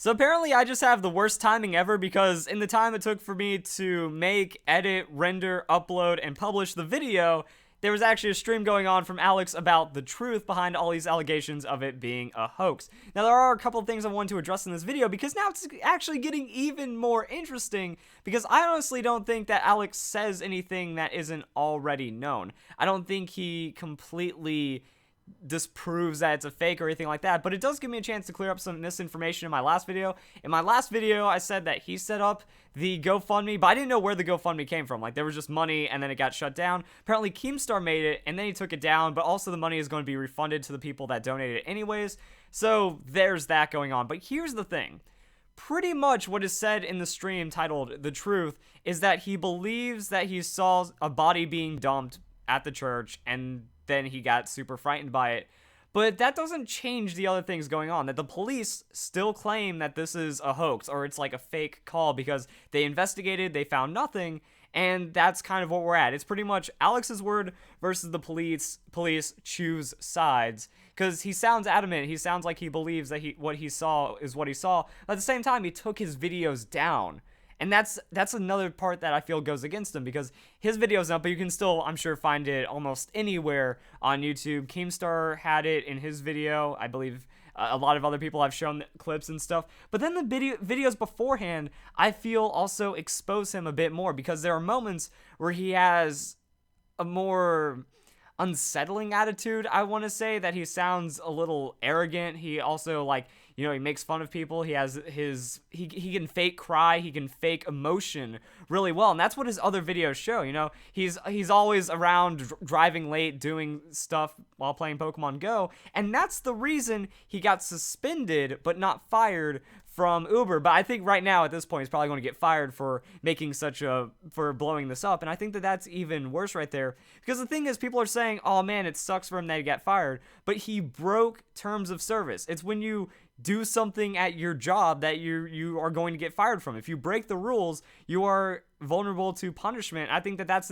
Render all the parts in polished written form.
So apparently I just have the worst timing ever because in the time it took for me to make, edit, render, upload, and publish the video, there was actually a stream going on from Alex about the truth behind all these allegations of it being a hoax. Now, there are a couple of things I want to address in this video because now it's actually getting even more interesting because I honestly don't think that Alex says anything that isn't already known. I don't think he completely disproves that it's a fake or anything like that, but it does give me a chance to clear up some misinformation in my last video. In my last video, I said that he set up the GoFundMe, but I didn't know where the GoFundMe came from. Like, there was just money, and then it got shut down. Apparently, Keemstar made it, and then he took it down, but also the money is going to be refunded to the people that donated it anyways, so there's that going on. But here's the thing. Pretty much what is said in the stream titled The Truth is that he believes that he saw a body being dumped at the church, and then he got super frightened by it. But that doesn't change the other things going on, that the police still claim that this is a hoax or it's like a fake call because they investigated, they found nothing, and that's kind of what we're at. It's pretty much Alex's word versus the police choose sides because he sounds adamant. He sounds like he believes that what he saw is what he saw. But at the same time, he took his videos down. And that's another part that I feel goes against him because his video's up, but you can still, I'm sure, find it almost anywhere on YouTube. Keemstar had it in his video. I believe a lot of other people have shown clips and stuff. But then the videos beforehand, I feel also expose him a bit more because there are moments where he has a more unsettling attitude. I want to say that he sounds a little arrogant. He also, like, you know, he makes fun of people. He has he can fake cry, he can fake emotion really well, and that's what his other videos show. You know, he's always around driving late, doing stuff while playing Pokemon Go, and that's the reason he got suspended but not fired from Uber. But I think right now at this point he's probably going to get fired for for blowing this up, and I think that that's even worse right there because the thing is, people are saying, oh man, it sucks for him that he got fired, but he broke terms of service. It's when you do something at your job that you are going to get fired from. If you break the rules, you are vulnerable to punishment. I think that that's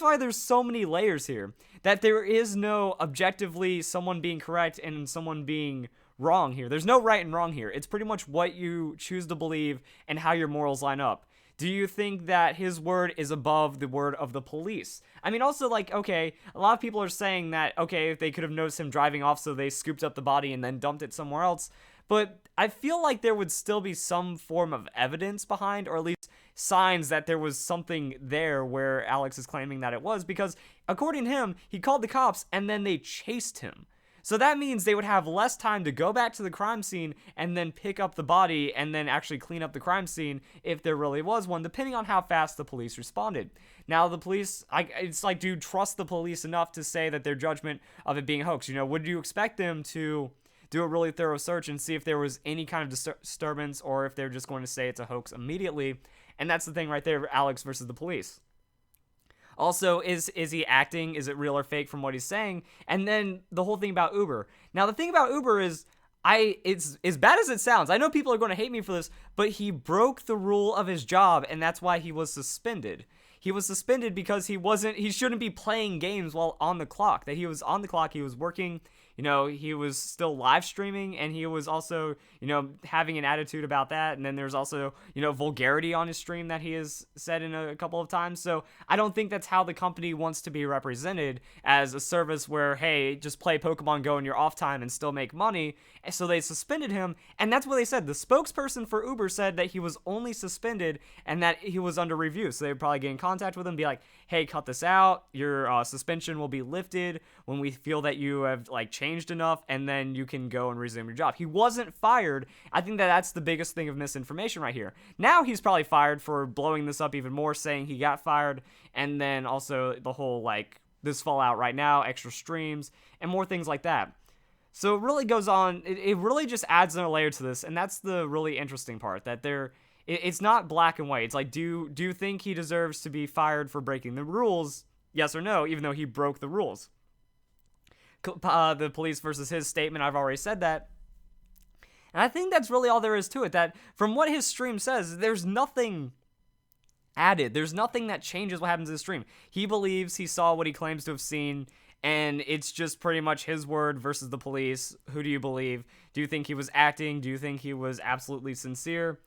why there's so many layers here, that there is no objectively someone being correct and someone being wrong here. There's no right and wrong here. It's pretty much what you choose to believe and how your morals line up. Do you think that his word is above the word of the police? I mean, also, like, okay, a lot of people are saying that, okay, if they could have noticed him driving off, so they scooped up the body and then dumped it somewhere else. But I feel like there would still be some form of evidence behind, or at least signs that there was something there where Alex is claiming that it was, because according to him, he called the cops and then they chased him. So that means they would have less time to go back to the crime scene and then pick up the body and then actually clean up the crime scene if there really was one, depending on how fast the police responded. Now, the police, it's like, do you trust the police enough to say that their judgment of it being a hoax? You know, would you expect them to do a really thorough search and see if there was any kind of disturbance, or if they're just going to say it's a hoax immediately? And that's the thing right there, Alex versus the police. Also, is he acting? Is it real or fake from what he's saying? And then the whole thing about Uber. Now, the thing about Uber is, it's as bad as it sounds. I know people are going to hate me for this, but he broke the rule of his job, and that's why he was suspended. He was suspended because he shouldn't be playing games while on the clock. That he was on the clock, he was working, you know, he was still live streaming, and he was also, you know, having an attitude about that. And then there's also, you know, vulgarity on his stream that he has said in a couple of times. So I don't think that's how the company wants to be represented, as a service where, hey, just play Pokemon Go in your off time and still make money. So they suspended him, and that's what they said. The spokesperson for Uber said that he was only suspended and that he was under review. So they would probably get in contact with him, be like, hey, cut this out. Your suspension will be lifted when we feel that you have, like, changed enough, and then you can go and resume your job. He wasn't fired. I think that that's the biggest thing of misinformation right here. Now he's probably fired for blowing this up even more, saying he got fired, and then also the whole, like, this fallout right now, extra streams, and more things like that. So it really goes on. It really just adds another layer to this, and that's the really interesting part, that it's not black and white. It's like, do you think he deserves to be fired for breaking the rules? Yes or no, even though he broke the rules. The police versus his statement, I've already said that. And I think that's really all there is to it, that from what his stream says, there's nothing added. There's nothing that changes what happens in the stream. He believes he saw what he claims to have seen, and it's just pretty much his word versus the police. Who do you believe? Do you think he was acting? Do you think he was absolutely sincere?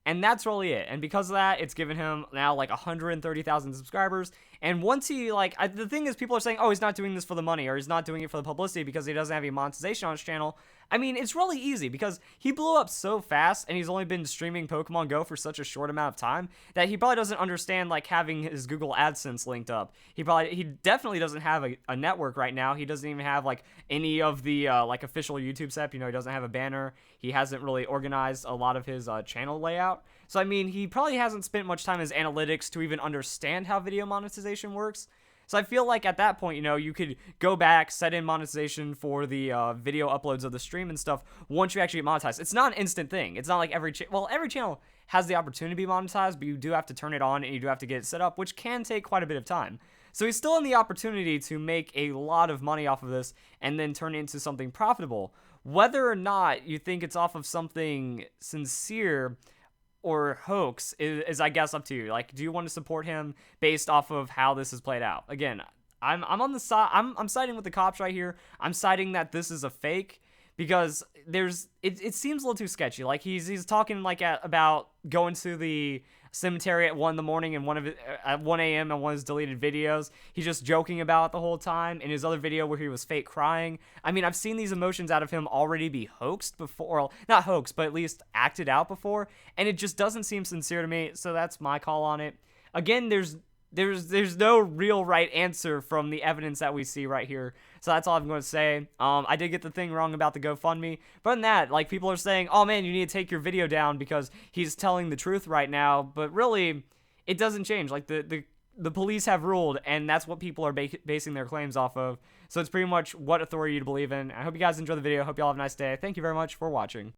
And that's really it. And because of that, it's given him now like 130,000 subscribers. And once he, like, the thing is, people are saying, oh, he's not doing this for the money, or he's not doing it for the publicity because he doesn't have any monetization on his channel. I mean, it's really easy because he blew up so fast, and he's only been streaming Pokemon Go for such a short amount of time that he probably doesn't understand, like, having his Google AdSense linked up. He definitely doesn't have a network right now. He doesn't even have, like, any of the, like, official YouTube setup. You know, he doesn't have a banner. He hasn't really organized a lot of his channel layout. So, I mean, he probably hasn't spent much time in his analytics to even understand how video monetization works. So I feel like at that point, you know, you could go back, set in monetization for the video uploads of the stream and stuff once you actually get monetized. It's not an instant thing. It's not like every channel has the opportunity to be monetized, but you do have to turn it on and you do have to get it set up, which can take quite a bit of time. So he's still in the opportunity to make a lot of money off of this and then turn it into something profitable. Whether or not you think it's off of something sincere or hoax is I guess up to you. Like, do you want to support him based off of how this has played out? Again, I'm on the side. I'm siding with the cops right here. I'm siding that this is a fake because it seems a little too sketchy. Like he's talking like about going to the cemetery at 1 in the morning and at 1 a.m. and one of his deleted videos. He's just joking about it the whole time. In his other video where he was fake crying. I mean, I've seen these emotions out of him already be hoaxed before. Well, not hoaxed, but at least acted out before. And it just doesn't seem sincere to me. So that's my call on it. Again, there's no real right answer from the evidence that we see right here. So that's all I'm going to say. I did get the thing wrong about the GoFundMe. But in that, like, people are saying, oh man, you need to take your video down because he's telling the truth right now. But really, it doesn't change. Like, the police have ruled, and that's what people are basing their claims off of. So it's pretty much what authority you believe in. I hope you guys enjoy the video. Hope you all have a nice day. Thank you very much for watching.